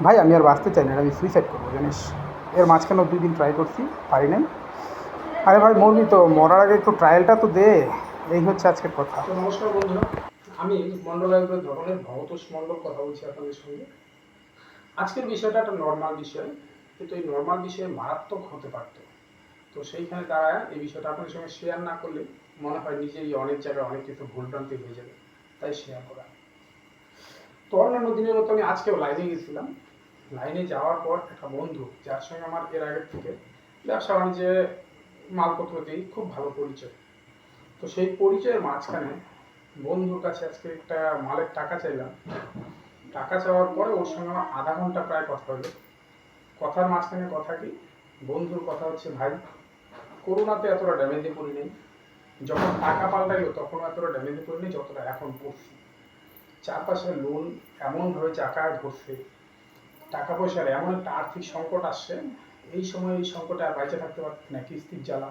ভাই আমি আর বাঁচতে চাই না, আমি সুইসাইড করবো জানিস। এর মাঝখানে 2 দিন ট্রাই করছি, পারি নাই। আরে ভাই মরবি তো, মরার আগে একটু ট্রায়ালটা তো দে। এই হচ্ছে আজকের কথা। তো নমস্কার বন্ধুরা, আমি মন্ডলায়তের ধরনের ভবতোষ মন্ডল কথা বলছি আপনাদের সঙ্গে। আজকের বিষয়টা একটা নর্মাল বিষয়, কিন্তু এই নর্মাল বিষয়ে মারাত্মক হতে পারত। তো সেইখানে দাঁড়ায় এই বিষয়টা আপনাদের সঙ্গে শেয়ার না করলে মনে হয় নিজেরই অনেক জায়গায় অনেক কিছু ভুলভ্রান্তি হয়ে যাবে, তাই শেয়ার করা। তো অন্যান্য দিনের মতো আমি আজকেও লাইনে গেছিলাম। লাইনে যাওয়ার পর একটা বন্ধু, যার সঙ্গে আমার এর আগের থেকে ব্যবসা বাণিজ্যে মালপত্র দিই, খুব ভালো পরিচয়। তো সেই পরিচয়ের মাঝখানে বন্ধুর কাছে আজকে একটা মালের টাকা চাইলাম। টাকা চাওয়ার পরে ওর সঙ্গে আমার আধা ঘন্টা প্রায় কথা হলো। কথার মাঝখানে কথা কি, বন্ধুর কথা হচ্ছে, ভাই করোনাতে এতটা ড্যামেজে পড়ি নেই, যখন টাকা পাল্টাইলো তখন এতটা ড্যামেজে পড়ি নেই যতটা এখন পড়ছি। চারপাশে লোন এমনভাবে চাকায় ধরছে, টাকা পয়সার এমন একটা আর্থিক সংকট আসছে, এই সময় এই সংকটে আর বাইচে থাকতে পারছি না, কিস্তির জ্বালা।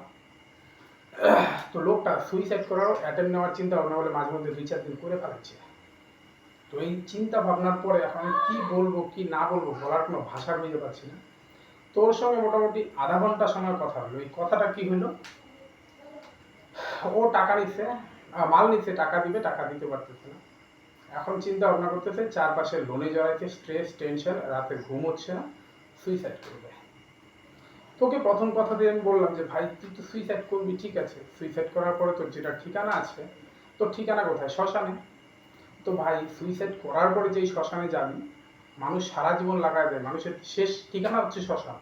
তো লোকটা সুইসাইড করার অ্যাটেম্প নেওয়ার চিন্তা ভাবনা বলে মাঝে মধ্যে 2-4 দিন করে ফেলাচ্ছে। তো এই চিন্তা ভাবনার পরে এখন আমি কি বলবো কি না বলবো বলার কোনো ভাষা বুঝতে পারছি না। তোর সঙ্গে মোটামুটি আধা ঘন্টা সময় কথা হলো। এই কথাটা কি হইলো, ও টাকা নিচ্ছে, মাল নিচ্ছে, টাকা দিবে, টাকা দিতে পারতেছে না। এখন চিন্তা ভাবনা করতেছে, চারপাশে লোনে জড়াইছে, স্ট্রেস টেনশন, রাতে ঘুম হচ্ছে না, সুইসাইড করবে। তোকে প্রথম কথা দিয়ে আমি বললাম যে ভাই তুই তো সুইসাইড করবি, ঠিক আছে, সুইসাইড করার পরে তোর যেটা ঠিকানা আছে, তোর ঠিকানা কোথায়? শ্মশানে। তো ভাই সুইসাইড করার পরে যেই শ্মশানে যাবি, মানুষ সারা জীবন লাগায় দেয়, মানুষের শেষ ঠিকানা হচ্ছে শ্মশান,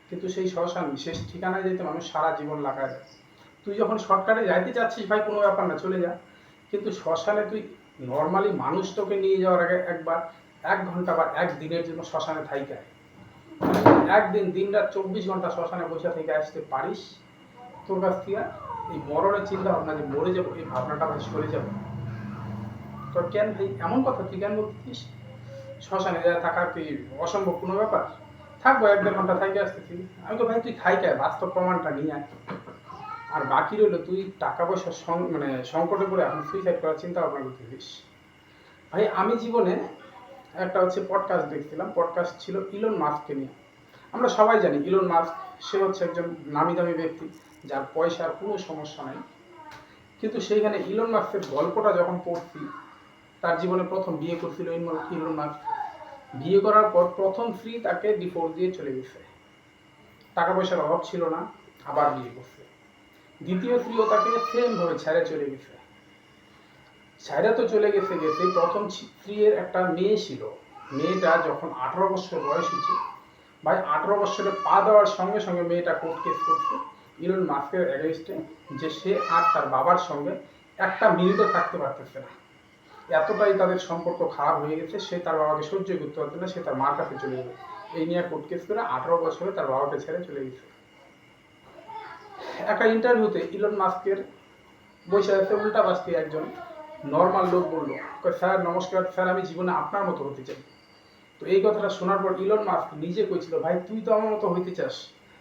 কিন্তু সেই শ্মশান শেষ ঠিকানায় যেতে মানুষ সারা জীবন লাগায় দেয়। তুই যখন শর্টকাটে যাইতে চাচ্ছিস ভাই, কোনো ব্যাপার না, চলে যা, কিন্তু শ্মশানে তুই নর্মালি মানুষ তোকে নিয়ে যাওয়ার আগে একবার 1 ঘন্টা বা একদিনের জন্য শ্মশানে থাইকায়, একদিন দিনরাত 24 ঘন্টা শ্মশানে বসে থেকে আসতে পারিস, তোর কাছ থেকে এই মরণের চিন্তা ভাবনা যে মরে যাবো এই ভাবনাটা ভাই সরে যাবে। তোর কেন ভাই এমন কথা, তুই কেন বলতেছিস শ্মশানে যা থাকা কি অসম্ভব কোনো ব্যাপার? থাকবো 1-1.5 ঘন্টা থাইকে আসতেছি। আমি তো ভাই তুই থাইকায় বাস্তব প্রমাণটা নিয়ে আয়। আর বাকি রইলো তুই টাকা পয়সার মানে সংকটে পড়ে এখন সুইসাইড করার চিন্তা ভাবনা করতেছিস। ভাই আমি জীবনে একটা হচ্ছে পডকাস্ট দেখছিলাম, পডকাস্ট ছিল ইলন মাস্ককে নিয়ে। আমরা সবাই জানি ইলন মাস্ক, সে হচ্ছে একজন নামি দামি ব্যক্তি, যার পয়সার কোনো সমস্যা নাই। কিন্তু সেইখানে ইলন মাস্কের গল্পটা যখন পড়ছি, তার জীবনে প্রথম বিয়ে করছিল ইলন মাস্ক। বিয়ে করার পর প্রথম স্ত্রী তাকে ডিভোর্স দিয়ে চলে গেছে, টাকা পয়সার অভাব ছিল না, আবার বিয়ে করছে। দ্বিতীয় স্ত্রীও তাকে সেম ভাবে ছেড়ে চলে গেছে। ছেড়ে তো চলে গেছে গেছে, প্রথম স্ত্রীর একটা মেয়ে ছিল। মেয়েটা যখন 18 বছর বয়স হয়েছে, ভাই 18 বছরে পা দেওয়ার সঙ্গে সঙ্গে মেয়েটা কোর্ট কেস করছে ইলন মাস্কের এগেইনস্টে, যে সে আর তার বাবার সঙ্গে একটা মিনিটও থাকতে পারতেছে না। এতটাই তাদের সম্পর্ক খারাপ হয়ে গেছে, সে তার বাবাকে সহ্য করতে পারছে না, সে তার মার কাছে চলে যাবে। এই নিয়ে কোর্ট কেস করে 18 বছরে তার বাবাকে ছেড়ে চলে গেছে। একটা ইন্টারভিউতে ইলন মাস্কের বসে আছে উল্টা পাশে একজন নর্মাল লোক বললো, স্যার নমস্কার, স্যার আমি জীবনে আপনার মতো হতে চাই। তো এই কথাটা শোনার পর ইলন মাস্ক নিজে কইছিল, ভাই তুই তো আমার মতো হইতে চাস,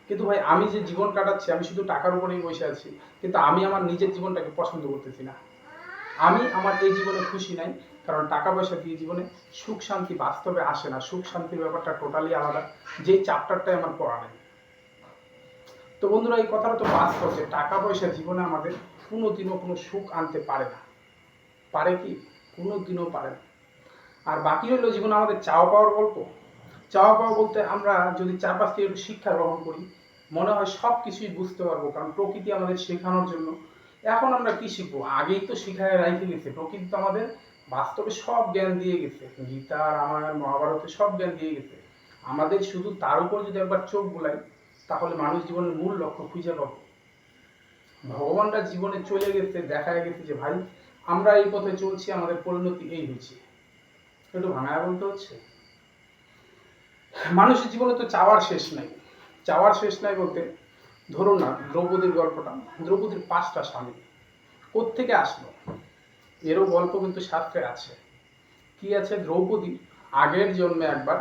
কিন্তু ভাই আমি যে জীবন কাটাচ্ছি, আমি শুধু টাকার উপরেই বসে আছি, কিন্তু আমি আমার নিজের জীবনটাকে পছন্দ করতেছি না। আমি আমার এই জীবনে খুশি নাই, কারণ টাকা পয়সা দিয়ে জীবনে সুখ শান্তি বাস্তবে আসে না। সুখ শান্তির ব্যাপারটা টোটালি আলাদা, যেই চ্যাপ্টারটাই আমার পড়া নেই। তো বন্ধুরা, এই কথাটা তো বাস্তব যে টাকা পয়সা জীবনে আমাদের কোনোদিনও কোনো সুখ আনতে পারে না। পারে কি? কোনোদিনও পারে না। আর বাকি হলো জীবনে আমাদের চাওয়া পাওয়ার গল্প। চাওয়া পাওয়া বলতে আমরা যদি চারপাশ থেকে একটু শিক্ষা গ্রহণ করি, মনে হয় সব কিছুই বুঝতে পারবো, কারণ প্রকৃতি আমাদের শেখানোর জন্য। এখন আমরা কি শিখবো? আগেই তো শিখায় রাইখে গেছে প্রকৃতি, তো আমাদের বাস্তবে সব জ্ঞান দিয়ে গেছে, গীতা রামায়ণ মহাভারতে সব জ্ঞান দিয়ে গেছে। আমাদের শুধু তার উপর যদি একবার চোখ বুলাই, তাহলে মানুষ জীবনের মূল লক্ষ্য খুঁজে পাবো। ভগবানরা জীবনে চলে গেছে, দেখা গেছে যে ভাই আমরা এই পথে চলছি, আমাদের পরিণতি এই হয়েছে। একটু ভাঙায় বলতে হচ্ছে, মানুষের জীবনে তো চাওয়ার শেষ নাই। চাওয়ার শেষ নাই বলতে, ধরুন না দ্রৌপদীর গল্পটা, দ্রৌপদীর 5টা স্বামী কোত্থেকে আসলো, এরও গল্প কিন্তু শাস্ত্রে আছে। কি আছে? দ্রৌপদী আগের জন্মে একবার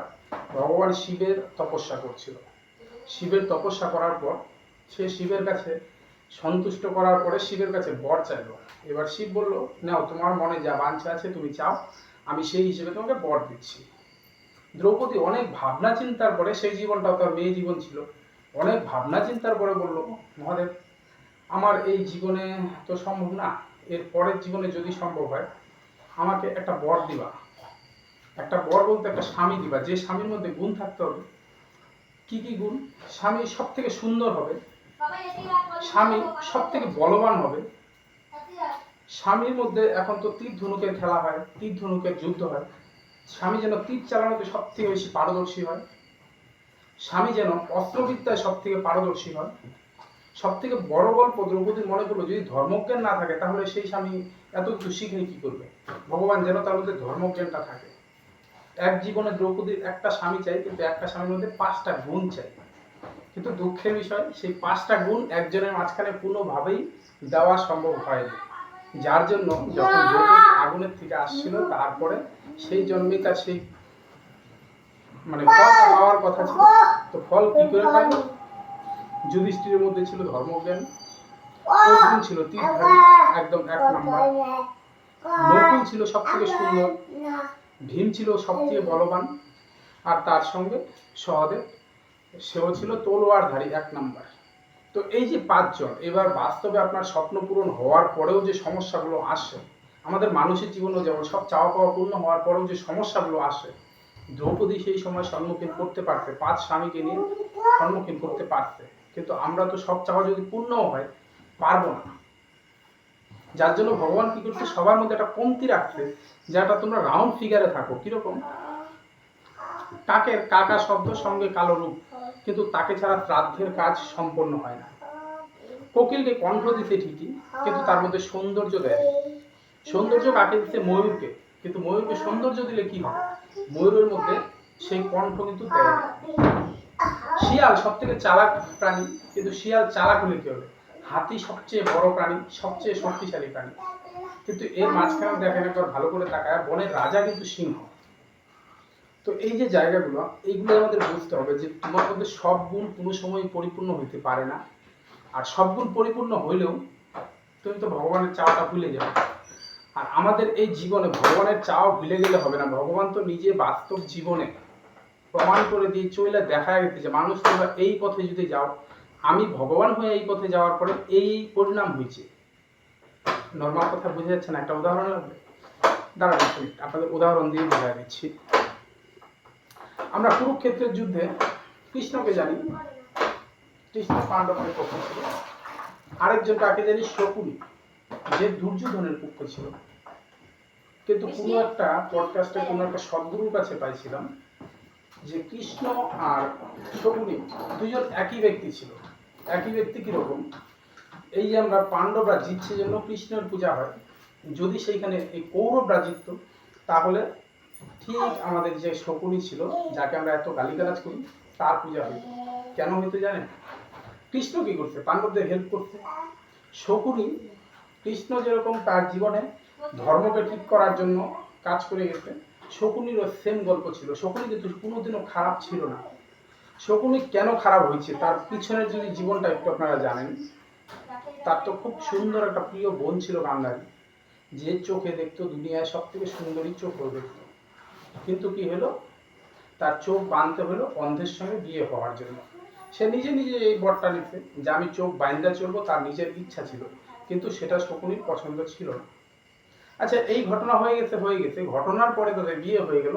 ভগবান শিবের তপস্যা করছিল। শিবের তপস্যা করার পর সে শিবের কাছে সন্তুষ্ট করার পরে শিবের কাছে বর চাইলো। এবার শিব বলল, নাও তোমার মনে যা বাঞ্ছা আছে তুমি চাও, আমি সেই হিসেবে তোমাকে বর দিচ্ছি। দ্রৌপদী অনেক ভাবনা চিন্তার পরে, সেই জীবনটাও তার মেয়ে জীবন ছিল, অনেক ভাবনা চিন্তার পরে বলল, মহাদেব আমার এই জীবনে তো সম্ভব না, এর পরের জীবনে যদি সম্ভব হয় আমাকে একটা বর দিবা, একটা বর বলতে একটা স্বামী দিবা, যে স্বামীর মধ্যে গুণ থাকতে হবে। কি কি গুণ? স্বামী সব থেকে সুন্দর হবে, স্বামী সব থেকে বলবান হবে, স্বামীর মধ্যে এখন তো তীর ধনুকের খেলা হয়, তীর ধনুকের যুদ্ধ হয়, স্বামী যেন তীর চালানোতে সব থেকে বেশি পারদর্শী হয়, স্বামী যেন অস্ত্রবিদ্যায় সব থেকে পারদর্শী হয়। সব থেকে বড় গল্প দ্রৌপদীর মনে পড়লো, যদি ধর্মজ্ঞান না থাকে তাহলে সেই স্বামী এত কিছু শিখে কি করবে। ভগবান যেন তার মধ্যে ধর্মজ্ঞানটা থাকে। এক জীবনে দ্রৌপদীর একটা স্বামী চাই, কিন্তু একটা স্বামীর মধ্যে 5টা গুণ চাই। কিন্তু দুঃখের বিষয়, সেই 5টা গুণ একজনের মাঝখানে কোনোভাবেই দেওয়া সম্ভব হয়নি, যার জন্য যখন দ্রৌপদী আগুনের থেকে আসছিল তারপরে সেই জন্মে তার সেই মানে ফলটা পাওয়ার কথা ছিল, তো ফল কি করে পাইল? যুধিষ্ঠিরের মধ্যে ছিল ধর্মজ্ঞান, অর্জুন ছিল তীরধারী একদম 1 নাম্বার, নকুল ছিল সব থেকে সুন্দর, ভীম ছিল সব থেকে বলবান, আর তার সঙ্গে সহদেব, সেও ছিল তলোয়ারধারী 1 নাম্বার। তো এই যে 5জন, এবার বাস্তবে আপনার স্বপ্ন পূরণ হওয়ার পরেও যে সমস্যাগুলো আসে, আমাদের মানুষের জীবনেও যেমন সব চাওয়া পাওয়া পূর্ণ হওয়ার পরেও যে সমস্যাগুলো আসে, দ্রৌপদী সেই সময় সম্মুখীন করতে পারছে, 5 স্বামীকে নিয়ে সম্মুখীন করতে পারছে, কিন্তু আমরা তো সব চাওয়া যদি পূর্ণও হয় পারবো না। যার জন্য ভগবান কি করছে, সবার মধ্যে একটা কমতি রাখছে, যেটা তোমরা রাউন্ড ফিগারে থাকো। কিরকম? কাকের কাকা শব্দ সঙ্গে কালো রূপ, কিন্তু তাকে ছাড়া শ্রাদ্ধের কাজ সম্পন্ন হয় না। কোকিলকে কণ্ঠ দিতে ঠিকই, কিন্তু তার মধ্যে সৌন্দর্য দেয়। সৌন্দর্য কাকে দিতে? ময়ূরকে, কিন্তু ময়ূরকে সৌন্দর্য দিলে কি হবে? ময়ূরের মধ্যে সেই কণ্ঠ কিন্তু দেয় না। শিয়াল সব থেকে চালাক প্রাণী, কিন্তু শিয়াল চালাক হলে কি হবে? হাতি সবচেয়ে বড় প্রাণী, সবচেয়ে শক্তিশালী প্রাণী, কিন্তু এর মাঝখানে দেখেন একবার ভালো করে তাকায়, বনের রাজা কিন্তু সিংহ। তো এই যে জায়গাগুলো, এইগুলো আমাদের বুঝতে হবে যে তোমার মধ্যে সব গুণ কোনো সময় পরিপূর্ণ হইতে পারে না, আর সব গুণ পরিপূর্ণ হইলেও তুমি তো ভগবানের চাওয়াটা ভুলে যাবে। আর আমাদের এই জীবনে ভগবানের চাওয়া ভুলে গেলে হবে না। ভগবান তো নিজে বাস্তব জীবনে প্রমাণ করে দিয়ে চলে দেখা গেছে যে মানুষ তোমরা এই পথে যদি যাও, আমি ভগবান হয়ে এই পথে যাওয়ার পরে এই পরিণাম হয়েছে। নর্মাল কথা বুঝে যাচ্ছে না? একটা উদাহরণ লাগবে, দাঁড়ান আপনাদের উদাহরণ দিয়ে বোঝাই দিচ্ছি। আমরা কুরুক্ষেত্রের যুদ্ধে কৃষ্ণকে জানি, কৃষ্ণ পাণ্ডবদের পক্ষে ছিল, আরেকজন কাকে জানি, শকুনি, যে দুর্যোধনের পক্ষে ছিল। কিন্তু কোনো একটা পডকাস্টে কোনো একটা সদ্গুরুর কাছে পাইছিলাম যে কৃষ্ণ আর শকুনি দুজন একই ব্যক্তি ছিল। একই ব্যক্তি কিরকম? এই যে আমরা পাণ্ডবরা জিতছে জন্য কৃষ্ণের পূজা হয়, যদি সেইখানে এই কৌরবরা জিতত তাহলে ঠিক আমাদের যে শকুনি ছিল, যাকে আমরা এত গালিগালাজ করি, তার পূজা হইত। কেন হইতো জানেন? কৃষ্ণ কি করছে? পাণ্ডবদের হেল্প করছে। শকুনি, কৃষ্ণ যেরকম তার জীবনে ধর্মকে ঠিক করার জন্য কাজ করে গেছে, শকুনিরও সেম গল্প ছিল। শকুনি কিন্তু কোনোদিনও খারাপ ছিল না। শকুনি কেন খারাপ হয়েছে তার পিছনের যদি জীবনটা একটু আপনারা জানেন, তার তো খুব সুন্দর একটা প্রিয় বোন ছিল গান্ধারী, যে চোখে দেখতো দুনিয়ায় সব থেকে সুন্দরী চোখেও দেখতো, কিন্তু কি হলো, তার চোখ বাঁধতে হলো অন্ধের সঙ্গে বিয়ে হওয়ার জন্য। সে নিজে নিজে এই বরটা নিতে যে আমি চোখ বাইন্দা চলবো, তার নিজের ইচ্ছা ছিল, কিন্তু সেটা শকুনির পছন্দ ছিল না। আচ্ছা, এই ঘটনা হয়ে গেছে, ঘটনার পরে তাদের বিয়ে হয়ে গেল।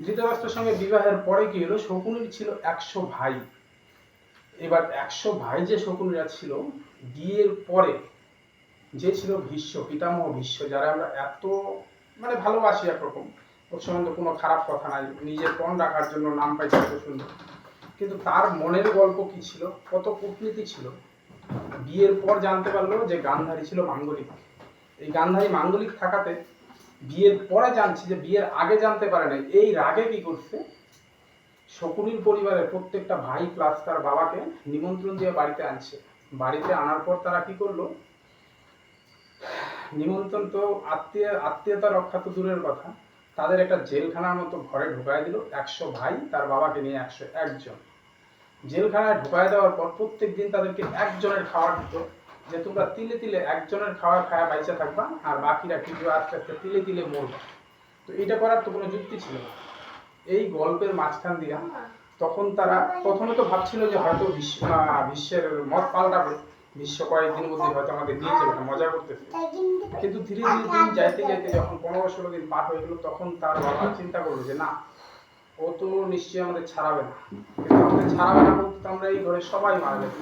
ধৃতরাষ্ট্রের সঙ্গে বিবাহের পরে কি হলো, শকুনির ছিল 100 ভাই। এবার 100 ভাই যে শকুনিরা ছিল, বিয়ের পরে যে ছিল ভীষ্ম, পিতামহ ভীষ্ম, যারা আমরা এত মানে ভালোবাসি একরকম, ওর সম্বন্ধে কোনো খারাপ কথা নাই, নিজের পণ রাখার জন্য নাম পাইছে এত সুন্দর, কিন্তু তার মনের গল্প কি ছিল, কত কূটনীতি ছিল। বিয়ের পর জানতে পারলো যে গান্ধারী ছিল মাঙ্গলিক। এই গান্ধারী মাঙ্গলিক থাকাতে বিয়ের পরে জানছি যে বিয়ের আগে জানতে পারে নাই। এই রাগে কি করছে, শকুনির পরিবারের প্রত্যেকটা ভাই প্লাস তার বাবাকে নিমন্ত্রণ দিয়ে বাড়িতে আনছে। বাড়িতে আনার পর তারা কি করলো, নিমন্ত্রণ তো আত্মীয়তা রক্ষা তো দূরের কথা, তাদের একটা জেলখানার মতো ঘরে ঢুকাই দিল। 100 ভাই তার বাবাকে নিয়ে 101 জন জেলখানায় ঢুকাই দেওয়ার পর প্রত্যেক দিন তাদেরকে একজনের খাবার দিত, যে তোমরা তিলে তিলে একজনের খাবার খায়া বাইচা থাকবা, আর বাকিরা কিন্তু আস্তে আস্তে তিলে তিলে মরবে। তো এটা করার তো কোনো যুক্তি ছিল না। এই গল্পের মাঝখান দিয়া তখন তারা প্রথমে তো ভাবছিল যে হয়তো বিশ্বের মত পাল্টাবে, বিশ্ব কয়েকদিনের মধ্যে হয়তো আমাদের নিয়ে যাবে, মজা করতেছে। কিন্তু ধীরে ধীরে দিন যাইতে যাইতে যখন 15-16 দিন পার হয়ে গেল, তখন তার বাবা চিন্তা করলো যে না, ও তো নিশ্চয়ই আমাদের ছাড়াবে না। কিন্তু আমাদের ছাড়াবে না বলতে তো আমরা এই ঘরে সবাই মারা যাবে,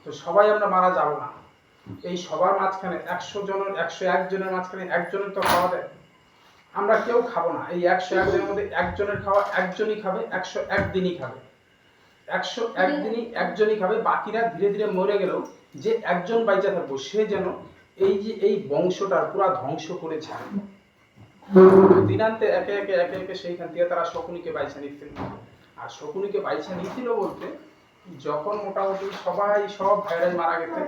তো সবাই আমরা মারা যাব না। এই সবার মাঝখানে 101 জনের মাঝখানে একজনের তো খাওয়া দেয়, আমরা কেউ খাবো না। এই 101 জনের মধ্যে একজনের খাওয়া একজনই খাবে, 101 দিনই খাবে, 101 দিনই একজনই খাবে। বাকিরা ধীরে ধীরে মরে গেলেও যে একজন বাইচা থাকবো সে যেন এই যে এই বংশটার পুরা ধ্বংস করে ছাড়ে। দিনান্তে একে একে একে একে সেইখান থেকে তারা শকুনিকে বাইছা নিচ্ছিল। আর শকুনিকে বাইছা নিচ্ছিল বলতে, যখন মোটামুটি সব ভাইরাই মারা গেছে,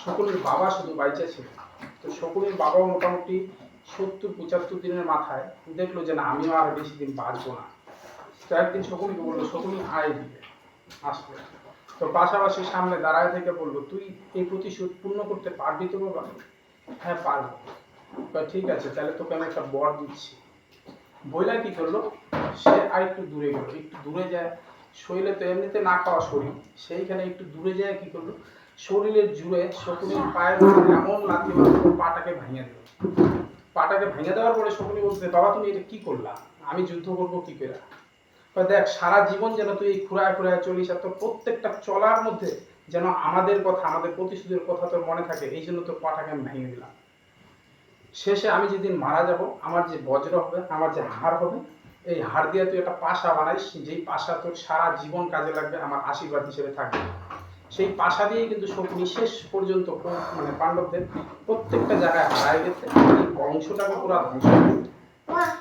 শকুনির বাবা শুধু বাইচা ছিল। তো শকুনির বাবাও মোটামুটি 70-75 দিনের মাথায় দেখলো যে না, আমিও আর বেশি দিন বাঁচবো না। তো একদিন শকুনিকে বললো, শকুনি আয় দিবে আসলে। তো পাশাপাশি সামনে দাঁড়ায় থেকে বললো, তুই এই প্রতিশোধ পূর্ণ করতে পারবি তো বাবা? হ্যাঁ পারবো। ঠিক আছে, তাহলে তোকে আমি একটা বর দিচ্ছি। বইলা কি করলো, সে আর একটু দূরে গেল, একটু দূরে যায়, শরীরে তো এমনিতে না খাওয়া শরীর, সেইখানে একটু দূরে যায় কি করলো, শরীরের জুড়ে শকুনির পায়ের এমন লাথি মারলো, পাটাকে ভাঙিয়ে দিল। পাটাকে ভেঙে দেওয়ার পরে শকুনি বলছে, বাবা তুমি এটা কি করলা, আমি যুদ্ধ করবো কি করে? দেখ, সারা জীবন যেন তুই এই খুঁড়ায় খুঁড়ায় চলিস, আর তোর প্রত্যেকটা চলার মধ্যে যেন আমাদের কথা, আমাদের প্রতিশোধের কথা তোর মনে থাকে, এই জন্য তোর পাটাকে আমি ভেঙে দিলাম। শেষে আমি যেদিন মারা যাব, আমার যে বজ্র হবে, আমার যে হাড় হবে, এই হাড় দিয়ে তুই একটা পাশা বানাইস, যেই পাশা তোর সারা জীবন কাজে লাগবে, আমার আশীর্বাদ হিসেবে থাকবে। সেই পাশা দিয়েই কিন্তু শকুনি শেষ পর্যন্ত মানে পাণ্ডবদের প্রত্যেকটা জায়গায় হারায় গেছে, এই বংশটাকে পুরো ধ্বংস করে।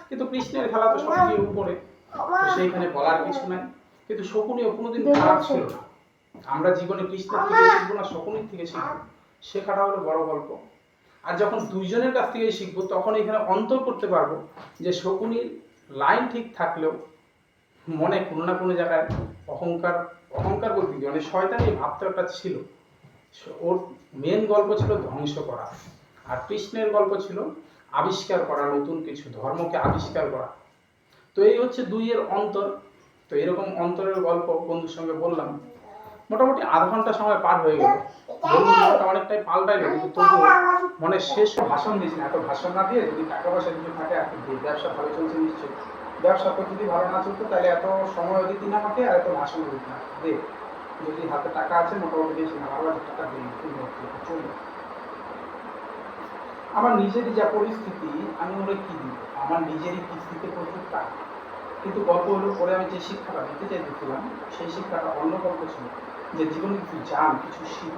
কিন্তু কৃষ্ণের খেলা তো সবচেয়ে উপরে, সেইখানে বলার কিছু নাই। কিন্তু শকুনিও কোনোদিন খারাপ ছিল না। আমরা জীবনে কৃষ্ণের থেকে শিখবো না, শকুনির থেকে শিখবো, শেখাটা হলো বড় গল্প। আর যখন দুইজনের কাছ থেকে শিখবো, তখন এখানে অন্তর করতে পারবো যে শকুনির লাইন ঠিক থাকলেও মনে কোনো না কোনো জায়গায় অহংকার, অহংকার বলতে কি মানে শয়তানি ভাবটা একটা ছিল। ওর মেন গল্প ছিল ধ্বংস করা, আর কৃষ্ণের গল্প ছিল আবিষ্কার করা, নতুন কিছু ধর্মকে আবিষ্কার করা। তো এই হচ্ছে দুইয়ের অন্তর। তো এরকম অন্তরের গল্প বন্ধুর সঙ্গে বললাম, মোটামুটি আধ ঘন্টা সময় পার হয়ে গেল। বন্ধুটা অনেকটাই পাল্টাইলো, কিন্তু তবুও মনে শেষ ভাষণ দিস না। এত ভাষণ না দিয়ে যদি টাকা পয়সা কিছু থাকে আর কি, ব্যবসা ভালো চলছে নিশ্চয়ই। ব্যবসা তো যদি ভালো না চলতো তাহলে এত সময় দিতি না আমাকে, আর এত ভাষণ দিতি না। দে, যদি হাতে টাকা আছে মোটামুটি বেশি না 12,000 টাকা দিই, চলবে। আমার নিজেরই যা পরিস্থিতি, আমি ওরা কি দিব, আমার নিজেরই কিস্তিতে প্রচুর টাকা। কিন্তু গল্প হলো, পরে আমি যে শিক্ষাটা দিতে চাইতেছিলাম, সেই শিক্ষাটা অন্য গল্প ছিল, যে জীবনে কিছু জান, কিছু শিখ।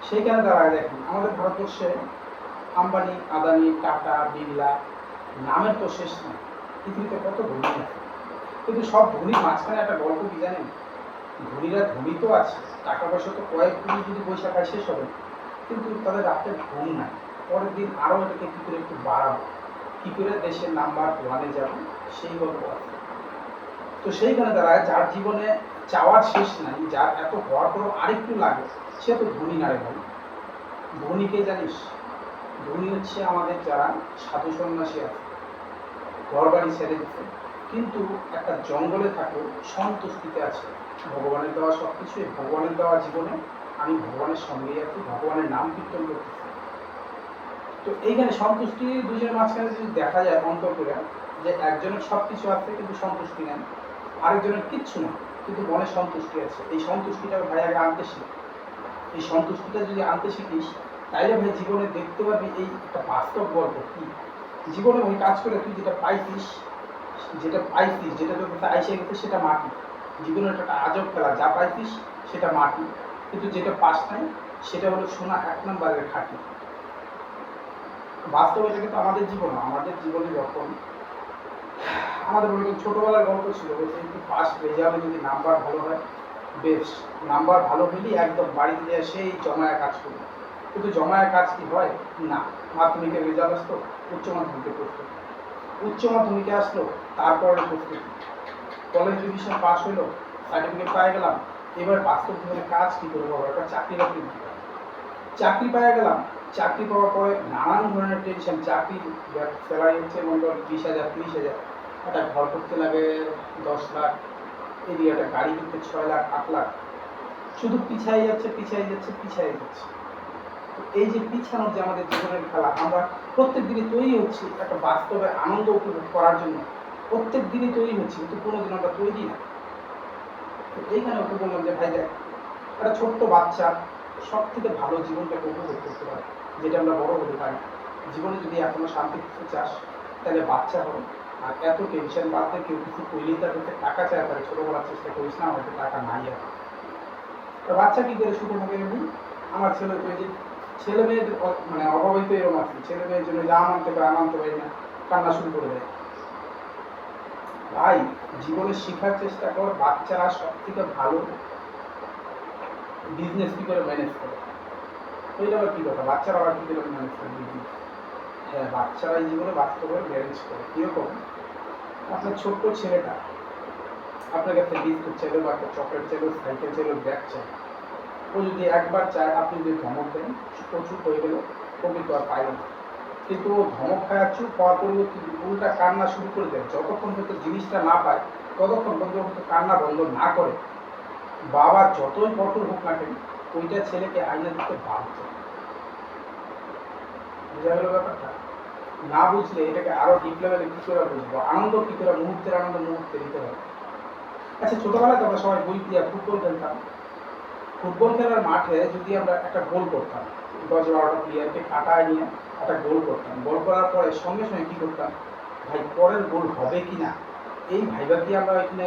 সেইখানে দাঁড়ায় দেখেন, আমাদের ভারতবর্ষে আম্বানি, আদানি, টাটা, বিড়লা নামের তো শেষ নেই। পৃথিবীতে কত ধনী আছে, কিন্তু সব ধনীর মাঝখানে একটা গল্প কি জানেন? ধনীরা ধনী তো আছে, টাকা পয়সা তো কয়েক কোটি যদি পয়সা খায় শেষ হবে, কিন্তু তাদের রাতে ঘুম নাই। পরের দিন আরও এটাকে কী করে একটু বাড়াবো, কী করে দেশের নাম্বার 1-এ যাবো, সেই গল্প আছে। তো সেইখানে দাঁড়ায়, যার জীবনে চাওয়ার শেষ নাই, যার এত হওয়ার পরও আরেকটু লাগে, সে তো ধনী না রে ভাই। ধনীকে জানিস? ধনী হচ্ছে আমাদের যারা সাধু সন্ন্যাসী আছে, ঘর বাড়ি ছেড়ে দিচ্ছে, কিন্তু একটা জঙ্গলে থাকেও সন্তুষ্টিতে আছে। ভগবানের দেওয়া সব কিছুই, ভগবানের দেওয়া জীবনে আমি ভগবানের সঙ্গেই আছি, ভগবানের নাম কীর্তন করতেছি। তো এইখানে সন্তুষ্টি দুজনের মাঝখানে যদি দেখা যায় অন্তর করে, যে একজনের সব কিছু আছে কিন্তু সন্তুষ্টি নেই, আরেকজনের কিচ্ছু নেই কিন্তু মনে সন্তুষ্টি আছে। এই সন্তুষ্টিটা ভাই আগে আনতে শিখ। এই সন্তুষ্টিটা যদি আনতে শিখিস, তাইলে ভাই জীবনে দেখতে পারবি এই একটা বাস্তব গল্প কি। জীবনে ওই কাজ করে তুই যেটা পাইছিস, যেটা তোর কাছে আইসে গেছে, সেটা মাটি। জীবনের একটা আজব খেলা, যা পাইছিস সেটা মাটি, কিন্তু যেটা পাস নাই সেটা হলো সোনা 1 নম্বরের খাঁটি। বাস্তবে এটা কিন্তু আমাদের জীবনে যখন আমাদের ছোটবেলার গল্প ছিল, বলছে একটু পাস রেজাল্টে যদি নাম্বার ভালো হয় বেশ, নাম্বার ভালো হলেই একদম বাড়িতে যায় সেই জমায় কাজ করবে। কিন্তু জমায় কাজ কি হয় না, মাধ্যমিকের রেজাল্ট আসলো, উচ্চ মাধ্যমিকের প্রস্তুতি, উচ্চ মাধ্যমিকে আসলো, তারপরে প্রস্তুতি, কলেজ ডিভিশন পাস হইলো, সার্টিফিকেট পেয়ে গেলাম, এবার বাস্তব জীবনে কাজ কি করবো, একটা চাকরি বাকরি, চাকরি পেয়ে গেলাম, চাকরি পাওয়ার পরে নানান ধরনের টেনশন। চাকরির স্যালারি হচ্ছে মনে কর 20,000 30,000, একটা ঘর করতে লাগে 10 লাখ, এদিকে গাড়ি কিনতে 6 লাখ 8 লাখ, শুধু পিছাই যাচ্ছে পিছাই যাচ্ছে পিছাই যাচ্ছে। তো এই যে পিছানোর যে আমাদের জীবনের খেলা, আমরা প্রত্যেক দিনই তৈরি হচ্ছি একটা বাস্তবে আনন্দ উপভোগ করার জন্য, প্রত্যেক দিনই তৈরি হচ্ছি, কিন্তু কোনোদিন আমরা তৈরি না। তো এইখানে ওকে বললাম যে ভাই দেখ, একটা ছোট্ট বাচ্চা সব থেকে ভালো জীবনটাকে উপভোগ করতে পারে, যেটা আমরা বড় হতে পারি। জীবনে যদি এখনো শান্তি কিছু চাস, তাহলে বাচ্চা হবে। আর এত টেনশন বাদে কেউ কিছু করলেই তার কাছে টাকা চায়, তাহলে ছোটো করার চেষ্টা করিস না, হয়তো টাকা নাই আর। তো বাচ্চা কি করে সুখে থাকে এমনি? আমার ছেলে তো এই যে ছেলে মেয়েদের মানে অভাবিত এরকম আছে, ছেলে মেয়ের জন্য যা আনতে পারে আনতে পারি না, কান্না শুরু করে দেয়। ভাই, জীবনে শেখার চেষ্টা কর বাচ্চারা সব থেকে ভালো বিজনেস কি করে ম্যানেজ করে। এটা আবার কি কথা, বাচ্চারা আবার কি করে ম্যানেজ করে বিজনেস? হ্যাঁ, বাচ্চারা এই জীবনে বাস্তবে ম্যানেজ করে। কিরকম? আপনার ছোট্ট ছেলেটা আপনার কাছে বিস্কুট চাইলো বা একটা চকলেট চাইলো, সাইকেল চাইলো, ব্যাগ চাই, ও যদি একবার চায়, আপনি যদি ধমক দেন, ও চুপ হয়ে গেল, ও কিন্তু আর পাইল না। কিন্তু ও ধমক খায় চুপ হওয়ার পরিবর্তে উল্টা কান্না শুরু করে দেয়। যতক্ষণ পর্যন্ত জিনিসটা না পায়, ততক্ষণ পর্যন্ত কান্না বন্ধ না করে, বাবা যতই কঠোর হোক না কেন, ওইটা ছেলেকে আইনা দিতে বাধ্য। বোঝা গেল ব্যাপারটা? না বুঝলে এটাকে আরো ডিপ লেভেলে কি করে বুঝবো, আনন্দ কি করে, মুহূর্তের আনন্দ মুহূর্তে দিতে হবে। আচ্ছা, ছোটবেলায় তো আমরা সবাই বই দিয়ে ফুটবল খেলতাম। ফুটবল খেলার মাঠে যদি আমরা একটা গোল করতাম, 10-12টা প্লেয়ারকে কাটায় নিয়ে একটা গোল করতাম, গোল করার পরে সঙ্গে সঙ্গে কী করতাম, ভাই পরের গোল হবে কি না, এই ভাইবা কি আমরা এখানে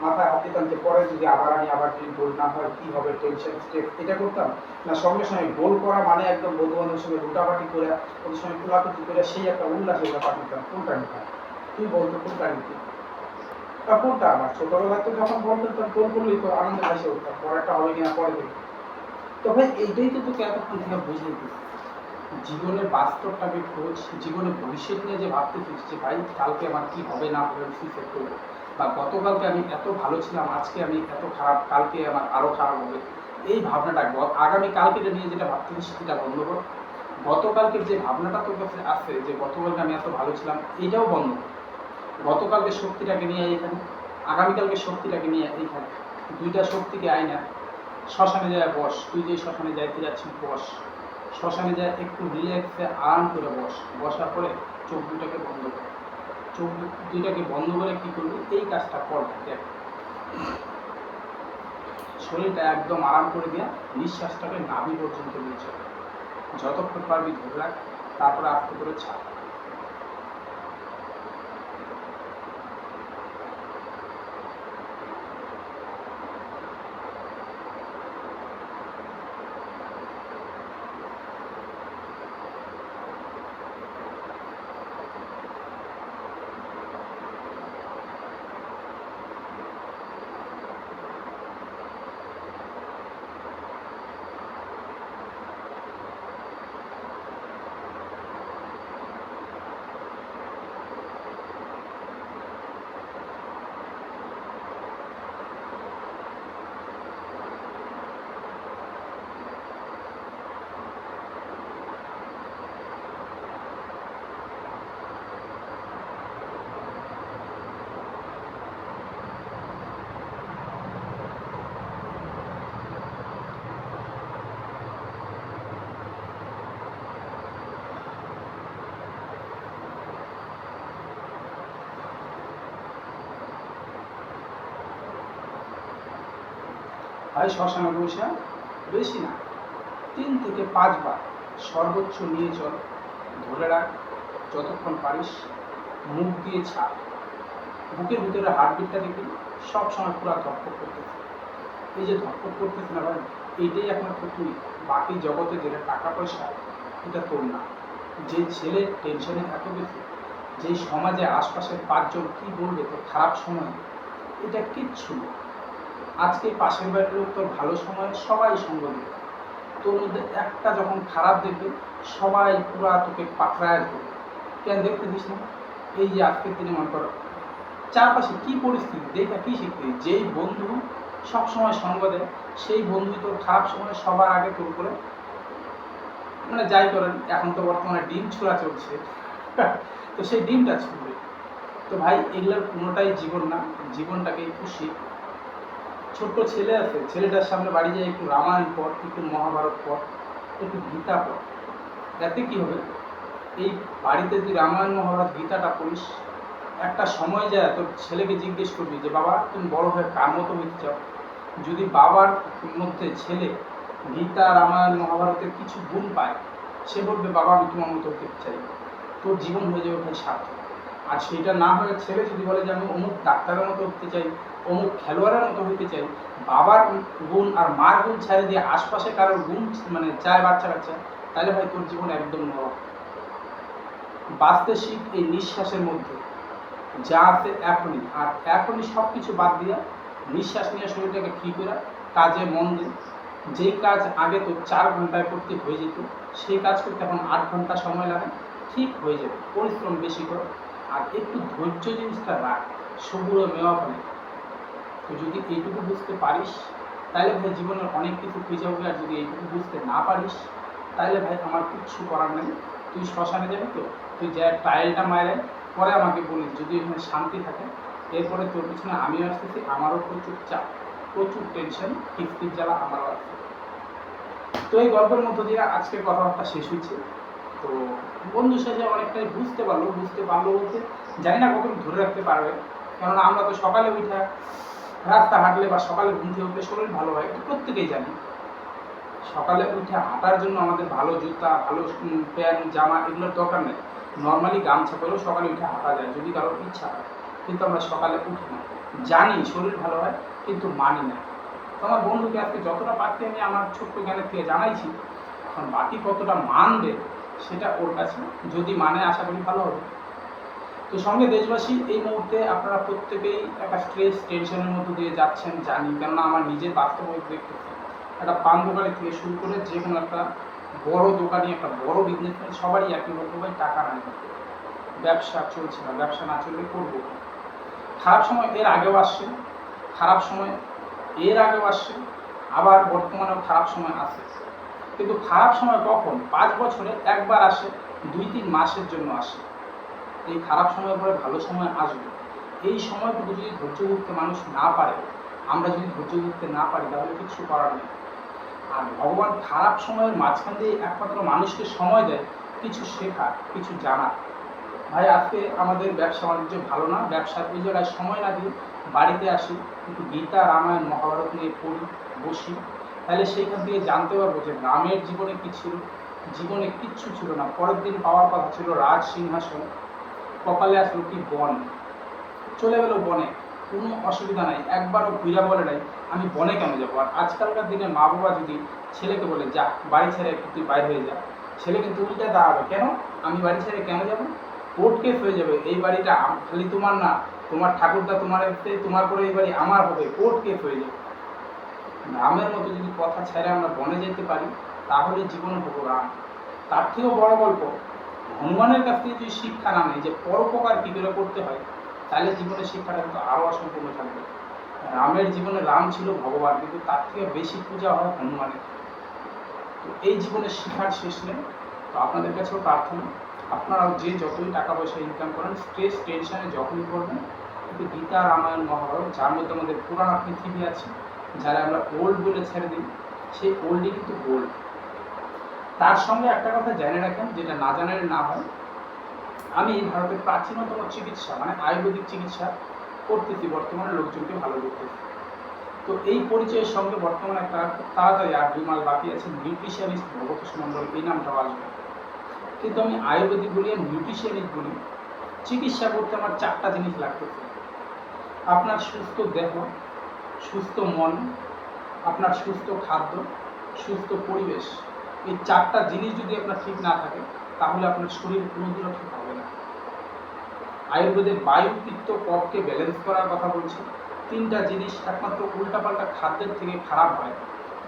মাথায় হাত দিতাম যে পরে যদি আবার আনি, আবার যদি গোল না হয় কী হবে, টেনশন স্ট্রেস, এটা করতাম না? সঙ্গে সঙ্গে গোল করা মানে একদম বন্ধু বান্ধবের সঙ্গে লুটাপাটি করে, ওদের সঙ্গে কুলাকুচি করে সেই একটা উল্লাসের ব্যাপার নিতাম। কোনটা নিতাম? তুই বলতো কোনটা নিতি? কোনটা? আমার ছোটবেলায় তো যখন বল খেলতাম, গোল করলেই তো আনন্দে ভাসে উঠতাম, পরেরটা হবে কিনা পরে দেখি। তো ভাই এইটাই তো তোকে এতক্ষণ থেকে বুঝিয়ে দিই, জীবনের বাস্তবটাকে খোঁজ, জীবনের ভবিষ্যৎ নিয়ে যে ভাবতেছিস যে ভাই কালকে আমার কি হবে না হবে, সুইসাইড করবো, বা গতকালকে আমি এত ভালো ছিলাম, আজকে আমি এত খারাপ, কালকে আমার আরো খারাপ হবে, এই ভাবনাটা আগামী কালকে নিয়ে যেটা ভাবতেছিস সেটা বন্ধ কর। গতকালকের যে ভাবনাটা তোর কাছে আছে যে গতকালকে আমি এত ভালো ছিলাম, এটাও বন্ধ কর। গতকালকে শক্তিটাকে নিয়ে এইখানে, আগামীকালকে শক্তিটাকে নিয়ে এইখানে, দুইটা শক্তিকে আয়না শ্মশানে যায় বস, তুই যে শ্মশানে যাইতে যাচ্ছিস বস, শ্মশানে যায় একটু রিল্যাক্সে আরাম করে বস, বসার পরে চোখ দুটাকে বন্ধ করে, চোখ দুইটাকে বন্ধ করে কি করবি, এই কাজটা কর। দেখ, শরীরটা একদম আরাম করে দেওয়া, নিঃশ্বাসটাকে নাভি পর্যন্ত নিয়ে চলে, যতক্ষণ পারবি ধরে রাখ, তারপরে আস্তে করে ছাড়। ভাই শ্মশানে বসে বেশি না 3 থেকে 5 বার সর্বোচ্চ নিয়ে চল, ধরে রাখ, যতক্ষণ পারিস, মুখ দিয়ে ছাড়, বুকের ভিতরে হার্টবিটটা দেখবি সবসময় পুরো ধকপক করতেছে। এই যে ধকপক করতেছে না ভাই, এইটাই একমাত্র তুই, বাকি জগতে যেটা টাকা পয়সা, এটা তোর না। যে ছেলে টেনশনে এত বেশি, যেই সমাজে আশপাশের 5 জন কী বলবে তোর খারাপ সময়, এটা কিচ্ছু না। আজকে পাশের বাড়ির লোক তোর ভালো সময় সবাই সঙ্গ দেবে, তোর মধ্যে একটা যখন খারাপ দেখবে সবাই পুরা তোকে পাকড়ায় ধরবে। কেন দেখতেছিস না? এই যে আজকের দিনে মনে করো চারপাশে কি পরিস্থিতি, দেখা কি শিখতে, যেই বন্ধু সবসময় সঙ্গ দেয়, সেই বন্ধু তোর খারাপ সময় সবার আগে তোর করে, মানে যাই করেন, এখন তো বর্তমানে ডিম ছোড়া চলছে, তো সেই ডিমটা ছুঁড়বে। তো ভাই এগুলোর কোনোটাই জীবন না, জীবনটাকে একটু শিখ। ছোট্ট ছেলে আছে, ছেলেটার সামনে বাড়ি যায় একটু রামায়ণ পড়, একটু মহাভারত পড়, একটু গীতা পড়। এতে কি হবে, এই বাড়িতে যদি রামায়ণ মহাভারত গীতাটা পড়িস, একটা সময় যায় তোর ছেলেকে জিজ্ঞেস করবি যে বাবা তুমি বড় হয়ে কার মতো হইতে চাও। যদি বাবার মধ্যে ছেলে গীতা রামায়ণ মহাভারতের কিছু গুণ পায়, সে বলবে বাবা আমি তোমার মতো হতে চাই, তোর জীবন হয়ে যাবে ভাই সার্থক। আর সেটা না হয়ে ছেলে যদি বলে যে আমি অমুক ডাক্তারের মতো হতে চাই, অমুক খেলোয়াড়ের মতো হতে চাই, বাবার গুণ আর মার গুণ ছেড়ে দিয়ে আশপাশে কারোর গুণ মানে চায় বাচ্চা কাচ্চা, তাহলে ভাই তোর জীবন একদম নরক। বাঁচতে শিখ এই নিঃশ্বাসের মধ্যে, যা আছে এখনই, আর এখনই সব কিছু বাদ দিয়া নিঃশ্বাস নিয়ে শরীরটাকে ঠিক করে কাজে মন দে। যেই কাজ আগে তো 4 ঘন্টায় করতে হয়ে যেত, সেই কাজ করতে এখন 8 ঘন্টা সময় লাগে, ঠিক হয়ে যাবে। পরিশ্রম বেশি করো আর একটু ধৈর্য জিনিসটা রাখ, সবুরে মেওয়া ফলে। তো যদি এইটুকু বুঝতে পারিস তাহলে ভাই জীবনের অনেক কিছু খুঁজে হবে। আর যদি এইটুকু বুঝতে না পারিস তাহলে ভাই আমার কিচ্ছু করার নেই। তুই শ্মশানে যাবি, তো তুই যা ট্রায়ালটা মারে পরে আমাকে বলিস, যদি এখানে শান্তি থাকে। এরপরে তোর পিছনে আমিও আসতেছি, আমারও প্রচুর চাপ, প্রচুর টেনশন, কিস্তির জ্বালা আমারও আছে। তো এই গল্পের মধ্য দিয়ে আজকের কথাবার্তা শেষ হয়েছে। তো বন্ধু সাথে অনেকটাই বুঝতে পারলো বলতে জানি না কতটুকু ধরে রাখতে পারবে। কেননা আমরা তো সকালে উঠে রাস্তা হাঁটলে বা সকালে ঘুম থেকে উঠলে শরীর ভালো হয়, এটা প্রত্যেকেই জানি। সকালে উঠে হাঁটার জন্য আমাদের ভালো জুতা, ভালো প্যান্ট, জামা এগুলোর দরকার নেই। নর্মালি গামছা পরেও সকালে উঠে হাঁটা যায় যদি কারোর ইচ্ছা হয়। কিন্তু আমরা সকালে উঠি না, জানি শরীর ভালো হয় কিন্তু মানি না। তো আমার বন্ধুকে আজকে যতটা পারতে আমি আমার ছোট্ট জ্ঞানের থেকে জানাইছি, এখন বাকি কতটা মানবে সেটা ওর কাছে, যদি মানে আশা করি ভালো হবে। তো সঙ্গে দেশবাসী, এই মুহূর্তে আপনারা প্রত্যেকেই একটা স্ট্রেস টেনশনের মধ্যে দিয়ে যাচ্ছেন জানি, কেননা আমার নিজের বাস্তব দেখতেছি। একটা পান দোকানি থেকে শুরু করে যে কোনো একটা বড় দোকানি, একটা বড় বিজনেসম্যান, সবারই একই রকমের টাকা নাই, ব্যবসা চলছে না, ব্যবসা না চললে করবো। খারাপ সময় এর আগেও আসছে, খারাপ সময় এর আগেও আসছে, আবার বর্তমানেও খারাপ সময় আসে। কিন্তু খারাপ সময় কখন? 5 বছরে একবার আসে, 2-3 মাসের জন্য আসে। এই খারাপ সময়ের পরে ভালো সময় আসবে। এই সময়টুকু যদি ধৈর্য ধরতে মানুষ না পারে, আমরা যদি ধৈর্য ধরতে না পারি, তাহলে কিছু করার নেই। আর ভগবান খারাপ সময়ের মাঝখান দিয়ে একমাত্র মানুষকে সময় দেয় কিছু শেখার, কিছু জানার। ভাই আজকে আমাদের ব্যবসা বাণিজ্য ভালো না, ব্যবসার ওই জায়গায় সময় না দিয়ে বাড়িতে আসি, একটু গীতা রামায়ণ মহাভারত নিয়ে পড়ি, বসি, তাহলে সেইখান থেকে জানতে পারবো যে রামের জীবনে কী ছিল। জীবনে কিচ্ছু ছিল না, পরের দিন পাওয়ার কথা ছিল রাজ সিংহাসন, কপালে আসলো কি বন, চলে গেল বনে। কোনো অসুবিধা নাই, একবারও ঘুরা বলে নাই আমি বনে কেন যাবো। আর আজকালকার দিনে মা বাবা যদি ছেলেকে বলে যা বাড়ি ছেড়ে একটু তুই বাইরে হয়ে যা, ছেলে কিন্তু উল্টা দাঁড়াবে, কেন আমি বাড়ি ছেড়ে কেন যাবো, কোর্ট কেস হয়ে যাবে, এই বাড়িটা খালি তোমার না, তোমার ঠাকুরদা তোমার করে এই বাড়ি আমার হবে, কোর্ট কেস হয়ে যাবে। রামের মতো যদি কথা ছেড়ে আমরা বনে যেতে পারি, তাহলে জীবনে হবো রাম। তার থেকেও বড় গল্প, হনুমানের কাছ থেকে যদি শিক্ষা না নেই যে পরোপকার কী করে করতে হয়, তাহলে জীবনের শিক্ষাটা কিন্তু আরও অসম্পূর্ণ থাকবে। রামের জীবনে রাম ছিল ভগবান, কিন্তু তার থেকে বেশি পূজা হয় হনুমানের। তো এই জীবনের শিক্ষার শেষ নেই। তো আপনাদের কাছেও প্রার্থনা, আপনারাও যে যতই টাকা পয়সা ইনকাম করেন, স্ট্রেস টেনশনে যখনই করবেন, কিন্তু গীতা রামায়ণ মহাভারত, যার মধ্যে আমাদের পুরাণ পৃথিবী আছে, যারা আমরা ওল্ড বলে ছেড়ে দিই, সেই ওল্ডই কিন্তু গোল্ড। তার সঙ্গে একটা কথা জেনে রাখেন, যেটা না জানালে না হয়, আমি ভারতের প্রাচীনতম চিকিৎসা মানে আয়ুর্বেদিক চিকিৎসা করতেছি, বর্তমানে লোকজনকে ভালো করতেছি। তো এই পরিচয়ের সঙ্গে বর্তমানে একটা খুব তাড়াতাড়ি 8-2 মাস বাকি আছে, নিউট্রিশনিস্ট ভগতোষ মণ্ডল, এই নামটাও আসবে। কিন্তু আমি আয়ুর্বেদিক বলি আর নিউট্রিশনিস্ট বলি, চিকিৎসা করতে আমার 4টা জিনিস লাগতেছে। আপনার সুস্থ দেহ, সুস্থ মন, আপনার সুস্থ খাদ্য, সুস্থ পরিবেশ। এই 4টা জিনিস যদি আপনার ঠিক না থাকে, তাহলে আপনার শরীর কোনোদিনও ঠিক হবে না। আয়ুর্বেদে বায়ু পিত্ত কফকে ব্যালেন্স করার কথা বলছি। 3টা জিনিস একমাত্র উল্টাপাল্টা খাদ্যের থেকে খারাপ হয়।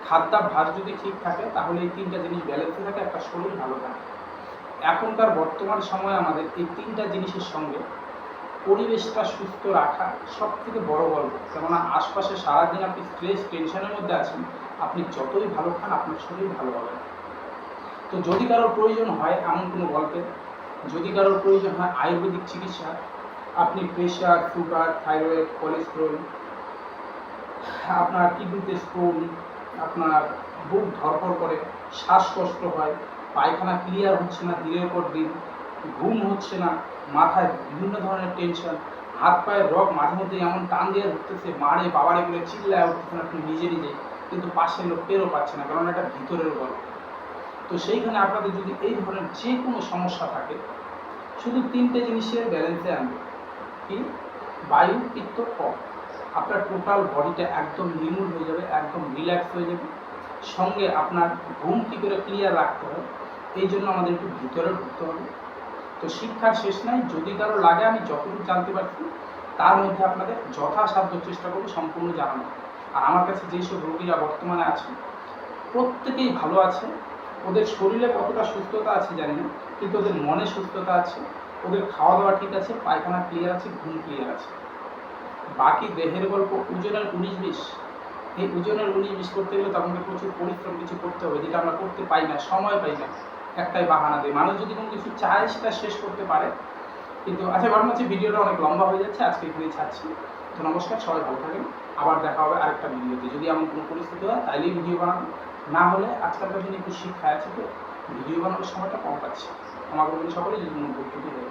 খাদ্যাভ্যাস যদি ঠিক থাকে, তাহলে এই 3টা জিনিস ব্যালেন্সে থাকে, একটা শরীর ভালো থাকে। এখনকার বর্তমান সময়ে আমাদের এই 3টা জিনিসের সঙ্গে পরিবেশটা সুস্থ রাখা সব থেকে বড় গল্প। কেননা আশপাশে সারাদিন আপনি স্ট্রেস টেনশনের মধ্যে আছেন, আপনি যতই ভালো খান আপনার শরীর ভালো হবে না। তো যদি কারোর প্রয়োজন হয় এমন কোনো গল্পের, যদি কারোর প্রয়োজন হয় আয়ুর্বেদিক চিকিৎসা, আপনি প্রেশার, সুগার, থাইরয়েড, কোলেস্টেরল, আপনার কিডনিতে স্টোন, আপনার বুক ধড়ফড় করে, শ্বাসকষ্ট হয়, পায়খানা ক্লিয়ার হচ্ছে না দিনের পর দিন, ঘুম হচ্ছে না, মাথায় বিভিন্ন ধরনের টেনশন, হাত পায়ের রগ মাঝে মধ্যে এমন টান দিয়ে ধরতেছে, মারে বাবারে বলে চিল্লায় উঠতেছেন আপনি নিজে নিজে, কিন্তু পাশের লোক টেরও পাচ্ছে না, কারণ এটা ভিতরের গল্প। তো সেইখানে আপনাদের যদি এই ধরনের যে কোনো সমস্যা থাকে, শুধু 3টে জিনিসের ব্যালেন্সে আনবে। কি? বায়ু, পিত্ত, কফ। আপনার টোটাল বডিটা একদম নির্মূল হয়ে যাবে, একদম রিল্যাক্স হয়ে যাবে। সঙ্গে আপনার ঘুম কী করে ক্লিয়ার রাখতে হয়, এই জন্য আমাদের একটু ভিতরে ঢুকতে হবে। তো শিক্ষার শেষ নাই, যদি কারো লাগে আমি যতটুকু জানতে পারছি তার মধ্যে আপনাদের যথাসাধ্য চেষ্টা করবো সম্পূর্ণ জানানো। আর আমার কাছে যেসব রোগীরা বর্তমানে আছে প্রত্যেকেই ভালো আছে, ওদের শরীরে কতটা সুস্থতা আছে জানি না, কিন্তু ওদের মনে সুস্থতা আছে, ওদের খাওয়া দাওয়া ঠিক আছে, পায়খানা ক্লিয়ার আছে, ঘুম ক্লিয়ার আছে। বাকি দেহের গল্প ওজনের 19-20, এই ওজনের 19-20 করতে গেলে তখন প্রচুর পরিশ্রম কিছু করতে হবে, যেটা আমরা করতে পাই না, সময় পাই না, একটাই বাহানা দেয়। মানুষ যদি কোনো কিছু চায় সেটা শেষ করতে পারে, কিন্তু আচ্ছা ঘটনা হচ্ছে ভিডিওটা অনেক লম্বা হয়ে যাচ্ছে, আজকে এখানেই ছাড়ছি। তো নমস্কার, সবাই ভালো থাকেন, আবার দেখা হবে আরেকটা ভিডিওতে। যদি এমন কোনো পরিস্থিতি হয় তাইলেই ভিডিও বানাবো, না হলে আজকালকার দিনে একটু শিক্ষা আছে তো ভিডিও বানানোর সময়টা কম পাচ্ছি। আমাকে সকলেই যদি কোনো ভুল ত্রুটি হয়ে